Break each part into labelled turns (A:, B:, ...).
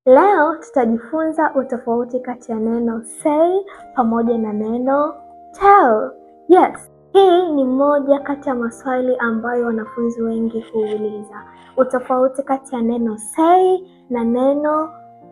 A: Leo tutajifunza utofauti kati ya neno say pamoja na neno tell. Yes, hii ni moja kati ya maswali ambayo wanafunzi wengi huuliza. Utofauti kati ya neno say na neno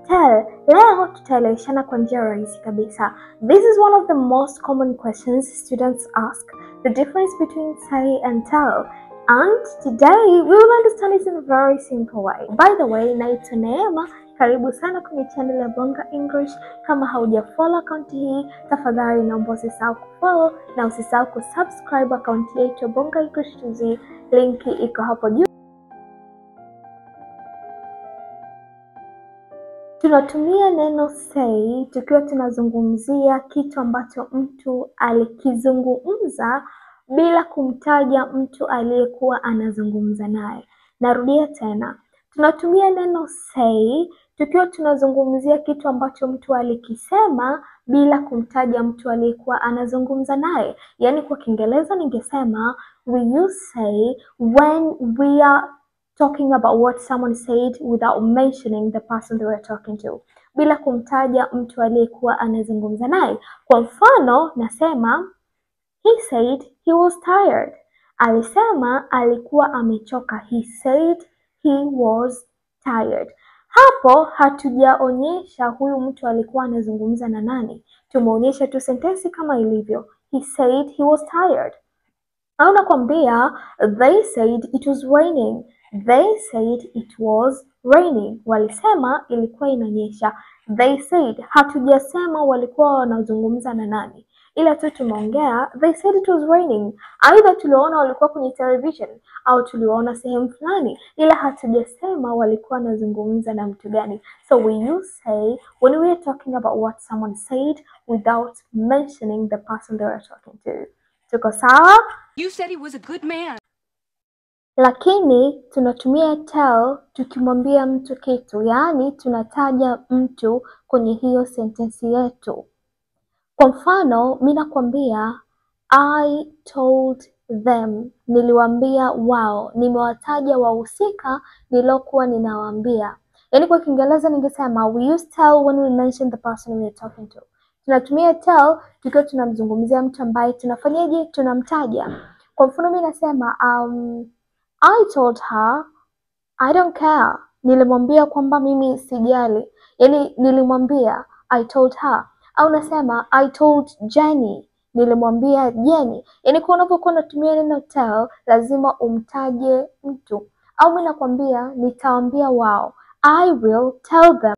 A: tell. Leo tutaeleweshana kwa njia rahisi kabisa. This is one of the most common questions students ask. The difference between say and tell. And today we will understand it in a very simple way. By the way, naitwa Neema. Karibu sana kwenye channel ya Bonga English. Kama haujafollow account hii, tafadhali naomba usisahau kufollow na usisahau kusubscribe account yetu ya Bonga English TZ. Linki iko hapo juu. Tunatumia neno say tukiwa tunazungumzia kitu ambacho mtu alikizungumza bila kumtaja mtu aliyekuwa anazungumza naye. Narudia tena. Tunatumia neno say tukiwa tunazungumzia kitu ambacho mtu alikisema bila kumtaja mtu aliyekuwa anazungumza naye. Yaani kwa Kiingereza ningesema we use say when we are talking about what someone said without mentioning the person they were talking to. Bila kumtaja mtu aliyekuwa anazungumza naye. Kwa mfano nasema he said he was tired. Alisema alikuwa amechoka. He said he was tired. Hapo hatujaonyesha huyu mtu alikuwa anazungumza na nani. Tumeonyesha tu sentensi kama ilivyo. He said he was tired. Au nakwambia they said it was raining. They said it was raining. Walisema ilikuwa inanyesha. They said, hatujasema walikuwa wanazungumza na nani. Ila tu tumeongea they said it was raining. Aidha tuliona walikuwa kwenye television au tuliona sehemu fulani, ila hatujasema walikuwa wanazungumza na mtu gani. So we use say when we are talking about what someone said without mentioning the person they were talking to. Tuko sawa?
B: You said he was a good man.
A: Lakini tunatumia tell tukimwambia mtu kitu, yaani tunataja mtu kwenye hiyo sentensi yetu. Kwa mfano, mimi nakwambia I told them, niliwaambia wao, nimewataja wahusika nilokuwa ninawaambia. Yaani kwa Kiingereza ningesema we use tell when we mention the person we are talking to. Tunatumia tell tukiwa tunamzungumzia mtu ambaye tunafanyaje? Tunamtaja. Kwa mfano mimi nasema I told her I don't care. Nilimwambia kwamba mimi sijali. Yaani nilimwambia I told her. Au nasema I told Jenny. Nilimwambia Jenny. Yaani kwa unapokuwa unatumia neno tell lazima umtaje mtu. Au mimi nakwambia nitawaambia wao. I will tell them.